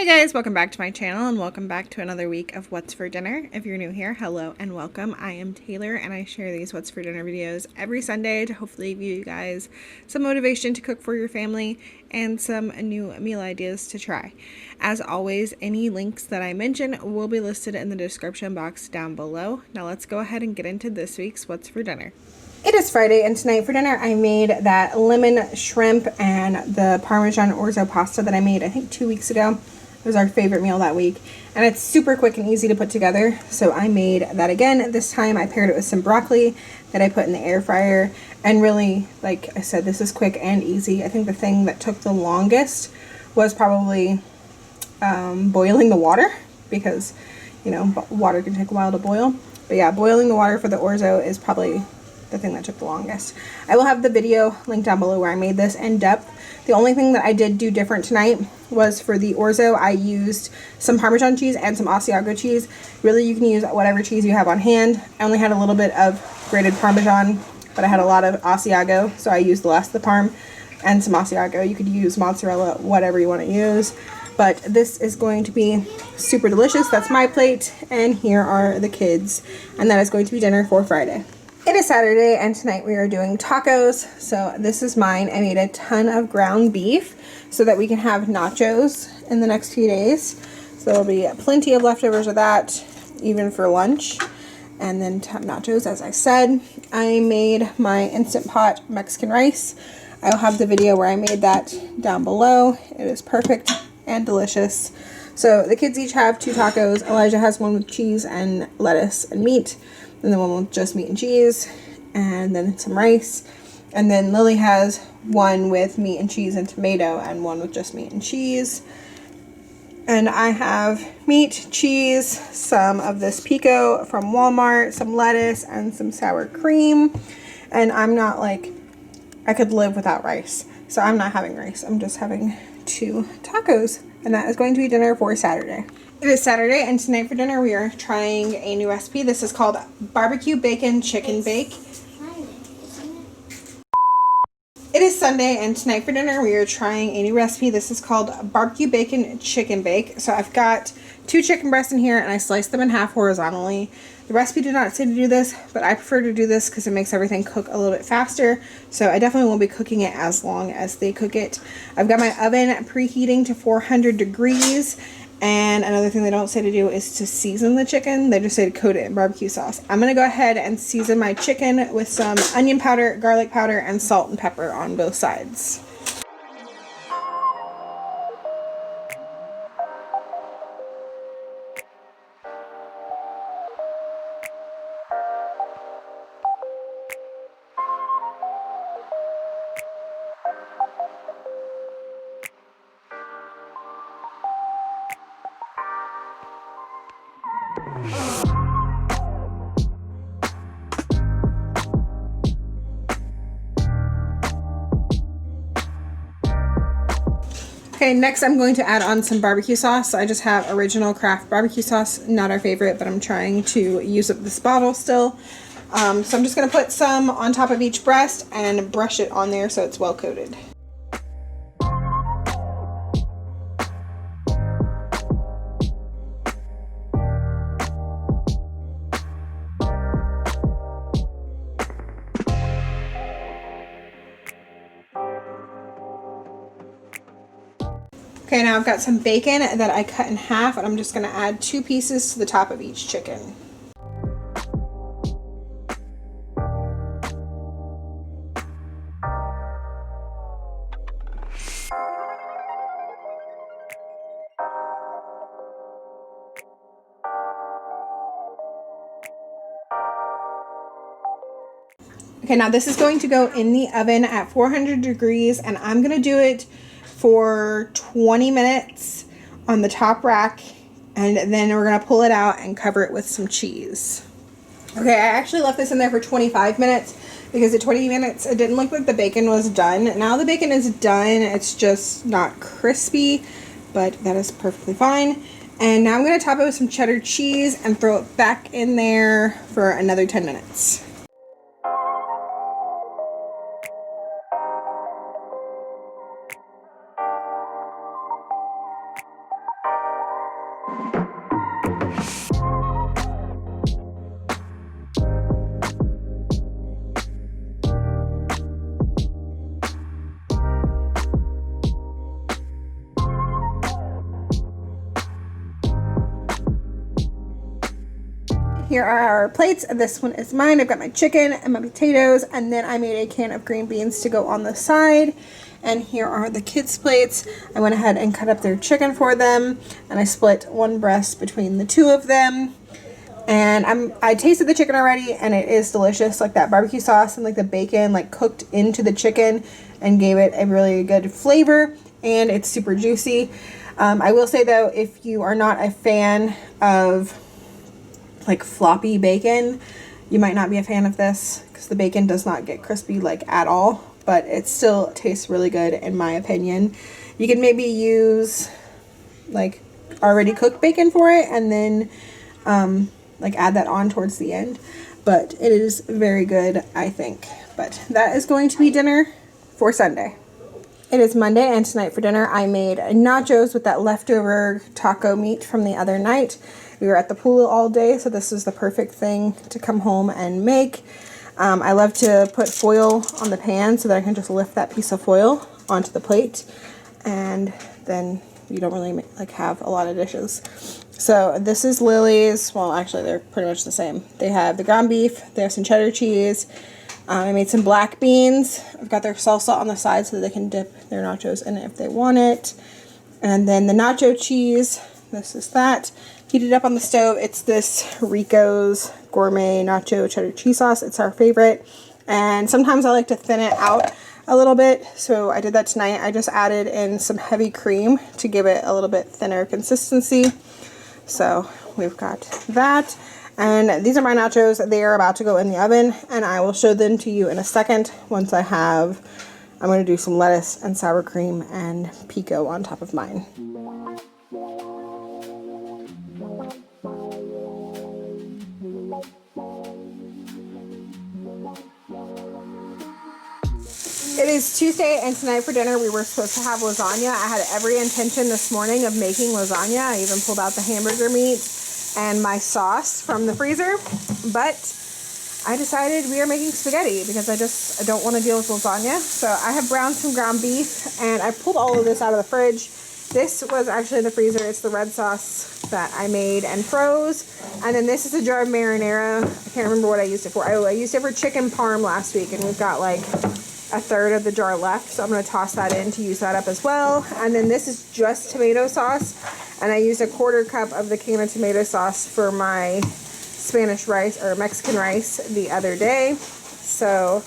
Hey guys, welcome back to my channel and welcome back to another week of What's for Dinner. If you're new here, hello and welcome. I am Taylor and I share these What's for Dinner videos every Sunday to hopefully give you guys some motivation to cook for your family and some new meal ideas to try. As always, any links that I mention will be listed in the description box down below. Now let's go ahead and get into this week's What's for Dinner. It is Friday, and tonight for dinner I made that lemon shrimp and the Parmesan Orzo pasta that I made I think 2 weeks ago. It was our favorite meal that week, and it's super quick and easy to put together, so I made that again. This time I paired it with some broccoli that I put in the air fryer, and really, like I said, this is quick and easy. I think the thing that took the longest was probably boiling the water, because, you know, water can take a while to boil. But yeah, boiling the water for the Orzo is probably the thing that took the longest. I will have the video linked down below where I made this in depth. The only thing that I did do different tonight was for the Orzo, I used some Parmesan cheese and some Asiago cheese. Really, you can use whatever cheese you have on hand. I only had a little bit of grated Parmesan, but I had a lot of Asiago, so I used the last of the Parm and some Asiago. You could use mozzarella, whatever you want to use. But this is going to be super delicious. That's my plate, and here are the kids. And that is going to be dinner for Friday. It is Saturday, and tonight we are doing tacos. So this is mine. I made a ton of ground beef so that we can have nachos in the next few days. So there'll be plenty of leftovers of that, even for lunch. And then to have nachos, as I said. I made my Instant Pot Mexican rice. I'll have the video where I made that down below. It is perfect and delicious. So the kids each have 2 tacos. Elijah has one with cheese and lettuce and meat, and then one with just meat and cheese, and then some rice. And then Lily has one with meat and cheese and tomato, and one with just meat and cheese. And I have meat, cheese, some of this pico from Walmart, some lettuce, and some sour cream. And I'm not like, I could live without rice, so I'm not having rice. I'm just having 2 tacos, and that is going to be dinner for Saturday. It is Saturday, and tonight for dinner we are trying a new recipe. This is called barbecue bacon chicken bake. It is Sunday, and tonight for dinner we are trying a new recipe. This is called barbecue bacon chicken bake. So I've got 2 chicken breasts in here, and I sliced them in half horizontally. The recipe did not say to do this, but I prefer to do this because it makes everything cook a little bit faster. So I definitely won't be cooking it as long as they cook it. I've got my oven preheating to 400 degrees. And another thing they don't say to do is to season the chicken. They just say to coat it in barbecue sauce. I'm going to go ahead and season my chicken with some onion powder, garlic powder, and salt and pepper on both sides. Okay, next I'm going to add on some barbecue sauce. So I just have original craft barbecue sauce, not our favorite, but I'm trying to use up this bottle still. So I'm just going to put some on top of each breast and brush it on there so it's well coated. Okay, now I've got some bacon that I cut in half, and I'm just going to add 2 pieces to the top of each chicken. Okay, now this is going to go in the oven at 400 degrees, and I'm going to do it for 20 minutes on the top rack, and then we're going to pull it out and cover it with some cheese. Okay, I actually left this in there for 25 minutes because at 20 minutes it didn't look like the bacon was done. Now the bacon is done, it's just not crispy, but that is perfectly fine. And now I'm going to top it with some cheddar cheese and throw it back in there for another 10 minutes. here are our plates. This one is mine. I've got my chicken and my potatoes, and then I made a can of green beans to go on the side. And here are the kids' plates. I went ahead and cut up their chicken for them, and I split one breast between the two of them. And I tasted the chicken already, and it is delicious. Like that barbecue sauce and like the bacon like cooked into the chicken and gave it a really good flavor, and it's super juicy. I will say though, if you are not a fan of like floppy bacon, you might not be a fan of this because the bacon does not get crispy like at all, but it still tastes really good in my opinion. You can maybe use like already cooked bacon for it and then like add that on towards the end, but it is very good, I think. But that is going to be dinner for Sunday. It is Monday, and tonight for dinner I made nachos with that leftover taco meat from the other night. We were at the pool all day, so this is the perfect thing to come home and make. I love to put foil on the pan so that I can just lift that piece of foil onto the plate, and then you don't really like have a lot of dishes. So this is Lily's. Well, actually they're pretty much the same. They have the ground beef, they have some cheddar cheese. I made some black beans. I've got their salsa on the side so that they can dip their nachos in it if they want it. And then the nacho cheese, this is that. Heated up on the stove. It's this Rico's Gourmet Nacho Cheddar Cheese Sauce. It's our favorite. And sometimes I like to thin it out a little bit. So I did that tonight. I just added in some heavy cream to give it a little bit thinner consistency. So we've got that. And these are my nachos. They are about to go in the oven, and I will show them to you in a second once I'm going to do some lettuce and sour cream and pico on top of mine. It is Tuesday, and tonight for dinner we were supposed to have lasagna. I had every intention this morning of making lasagna. I even pulled out the hamburger meat and my sauce from the freezer, but I decided we are making spaghetti because I don't want to deal with lasagna. So I have browned some ground beef, and I pulled all of this out of the fridge. This was actually in the freezer. It's the red sauce that I made and froze. And then this is a jar of marinara. I can't remember what I used it for. I used it for chicken parm last week, and we've got like a third of the jar left, so I'm going to toss that in to use that up as well. And then this is just tomato sauce, and I used a 1/4 cup of the can of tomato sauce for my Spanish rice or Mexican rice the other day, so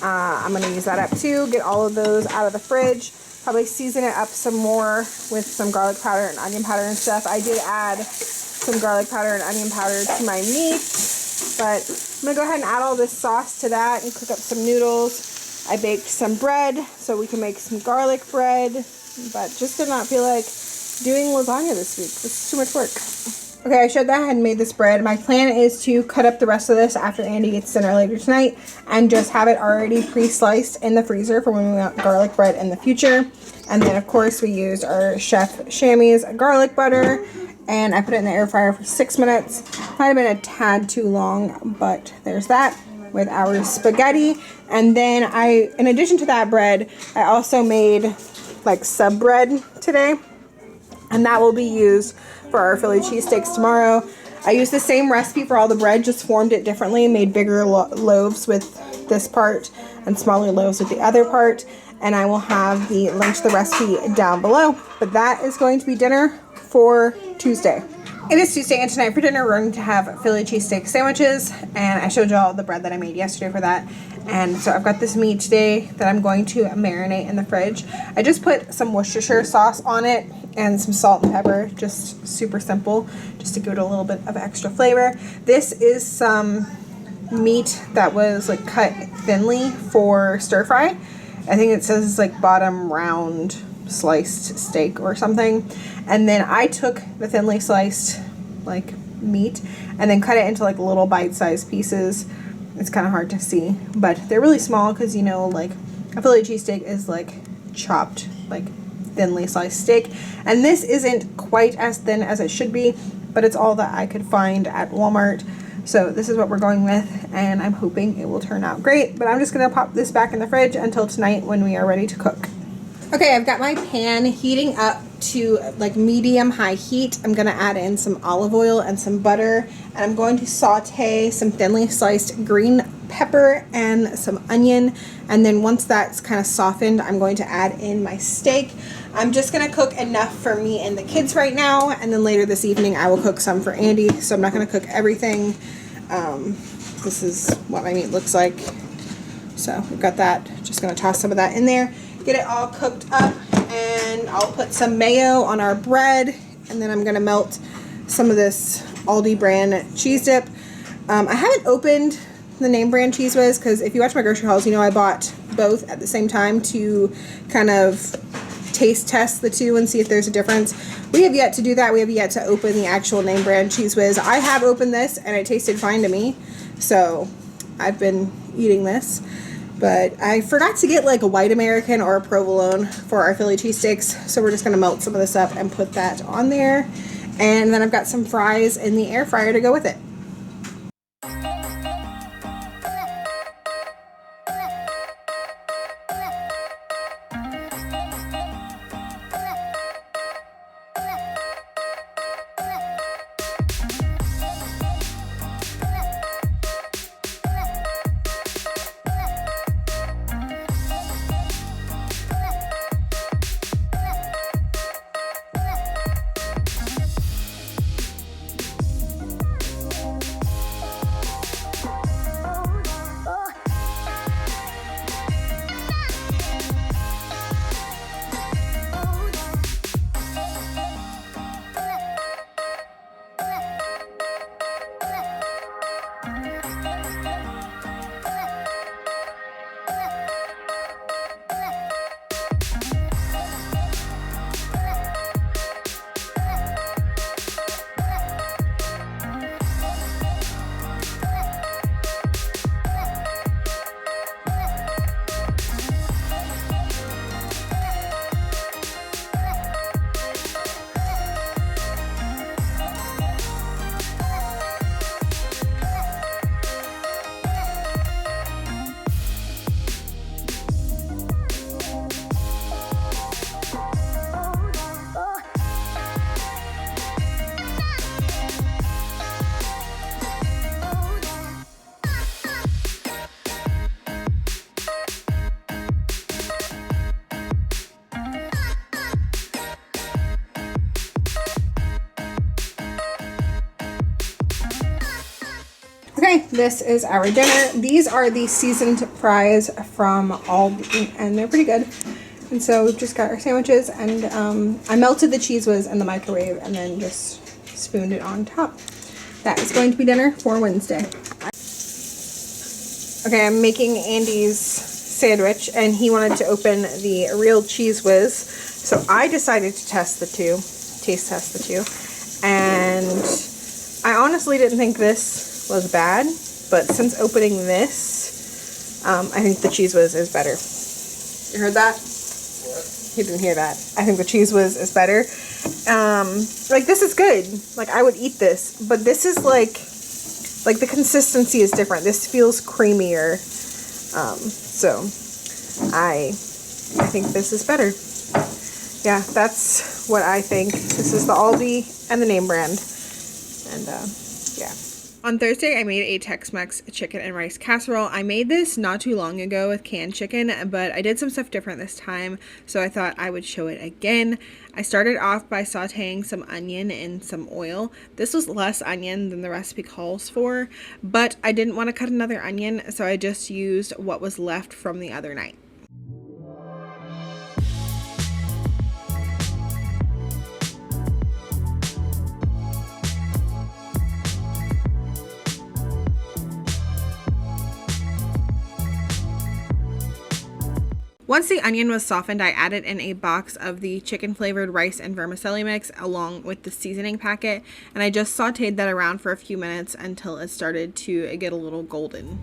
I'm going to use that up too. Get all of those out of the fridge, probably season it up some more with some garlic powder and onion powder and stuff. I did add some garlic powder and onion powder to my meat, but I'm going to go ahead and add all this sauce to that and cook up some noodles. I baked some bread so we can make some garlic bread, but just did not feel like doing lasagna this week. This is too much work. Okay, I showed that I had made this bread. My plan is to cut up the rest of this after Andy gets dinner later tonight and just have it already pre-sliced in the freezer for when we want garlic bread in the future. And then of course we used our Chef Chamois garlic butter, and I put it in the air fryer for 6 minutes. Might have been a tad too long, but there's that with our spaghetti. And then in addition to that bread, I also made like sub bread today, and that will be used for our Philly cheesesteaks tomorrow. I used the same recipe for all the bread, just formed it differently, made bigger loaves with this part and smaller loaves with the other part, and I will have the link to the recipe down below. But that is going to be dinner for Tuesday. It is Tuesday, and tonight for dinner we're going to have Philly cheesesteak sandwiches, and I showed you all the bread that I made yesterday for that. And so I've got this meat today that I'm going to marinate in the fridge. I just put some Worcestershire sauce on it and some salt and pepper, just super simple, just to give it a little bit of extra flavor. This is some meat that was like cut thinly for stir fry. I think it says like bottom round sliced steak or something. And then I took the thinly sliced like meat and then cut it into like little bite-sized pieces. It's kind of hard to see, but they're really small because, you know, like a Philly cheesesteak is like chopped, like thinly sliced steak. And this isn't quite as thin as it should be, but it's all that I could find at Walmart. So this is what we're going with, and I'm hoping it will turn out great. But I'm just going to pop this back in the fridge until tonight when we are ready to cook. Okay, I've got my pan heating up to like medium high heat. I'm going to add in some olive oil and some butter, and I'm going to saute some thinly sliced green pepper and some onion, and then once that's kind of softened, I'm going to add in my steak. I'm just going to cook enough for me and the kids right now, and then later this evening I will cook some for Andy, so I'm not going to cook everything. This is what my meat looks like. So we've got that. Just going to toss some of that in there, get it all cooked up, and I'll put some mayo on our bread, and then I'm going to melt some of this Aldi brand cheese dip. I haven't opened the name brand Cheese Whiz because if you watch my grocery hauls, you know I bought both at the same time to kind of taste test the two and see if there's a difference. We have yet to do that. We have yet to open the actual name brand Cheese Whiz. I have opened this and it tasted fine to me, so I've been eating this. But I forgot to get like a white American or a provolone for our Philly cheesesteaks, so we're just going to melt some of this up and put that on there. And then I've got some fries in the air fryer to go with it. Okay, this is our dinner. These are the seasoned fries from Aldi, and they're pretty good. And so we've just got our sandwiches, and I melted the Cheese Whiz in the microwave and then just spooned it on top. That is going to be dinner for Wednesday. Okay, I'm making Andy's sandwich, and he wanted to open the real Cheese Whiz, so I decided to taste test the two, and I honestly didn't think this was bad, but since opening this, I think the Cheese Whiz is better. You heard that? What? You didn't hear that. I think the Cheese Whiz is better. Like, this is good. Like, I would eat this, but this is like the consistency is different. This feels creamier. So I think this is better. Yeah, that's what I think. This is the Aldi and the name brand. And yeah. On Thursday, I made a Tex-Mex chicken and rice casserole. I made this not too long ago with canned chicken, but I did some stuff different this time, so I thought I would show it again. I started off by sauteing some onion in some oil. This was less onion than the recipe calls for, but I didn't want to cut another onion, so I just used what was left from the other night. Once the onion was softened, I added in a box of the chicken flavored rice and vermicelli mix along with the seasoning packet, and I just sauteed that around for a few minutes until it started to get a little golden.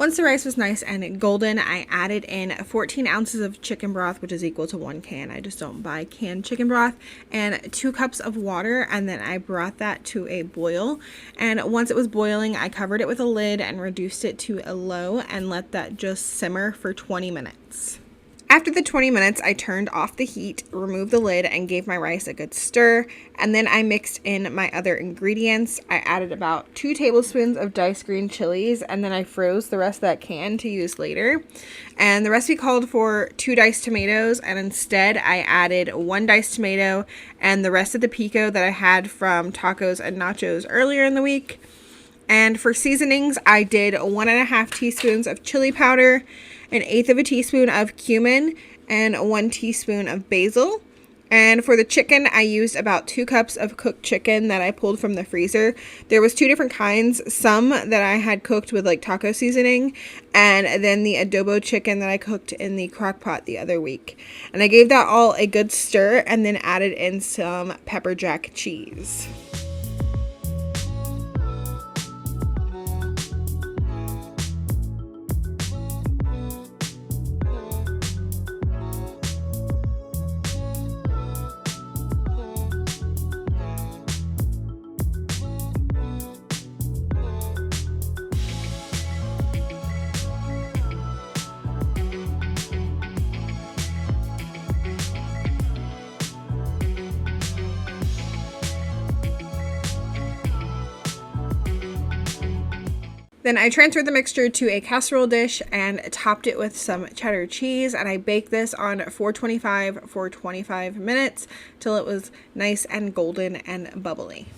Once the rice was nice and golden, I added in 14 ounces of chicken broth, which is equal to 1 can. I just don't buy canned chicken broth, and 2 cups of water, and then I brought that to a boil. And once it was boiling, I covered it with a lid and reduced it to a low and let that just simmer for 20 minutes. After the 20 minutes, I turned off the heat, removed the lid, and gave my rice a good stir. And then I mixed in my other ingredients. I added about 2 tablespoons of diced green chilies, and then I froze the rest of that can to use later. And the recipe called for 2 diced tomatoes, and instead I added 1 diced tomato and the rest of the pico that I had from tacos and nachos earlier in the week. And for seasonings, I did 1.5 teaspoons of chili powder, 1/8 of a teaspoon of cumin, and 1 teaspoon of basil. And for the chicken, I used about 2 cups of cooked chicken that I pulled from the freezer. There was 2 different kinds, some that I had cooked with like taco seasoning, and then the adobo chicken that I cooked in the crock pot the other week. And I gave that all a good stir and then added in some pepper jack cheese. Then I transferred the mixture to a casserole dish and topped it with some cheddar cheese, and I baked this on 425 for 25 minutes till it was nice and golden and bubbly.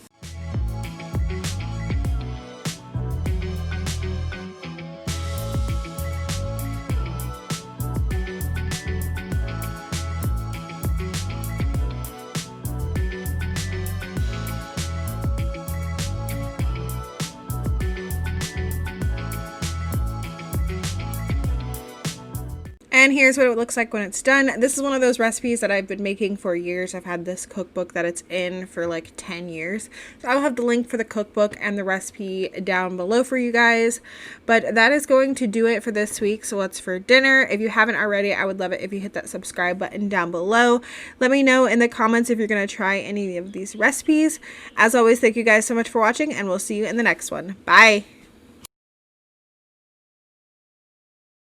And here's what it looks like when it's done. This is one of those recipes that I've been making for years. I've had this cookbook that it's in for like 10 years. So I'll have the link for the cookbook and the recipe down below for you guys. But that is going to do it for this week. So what's for dinner? If you haven't already, I would love it if you hit that subscribe button down below. Let me know in the comments if you're going to try any of these recipes. As always, thank you guys so much for watching, and we'll see you in the next one. Bye!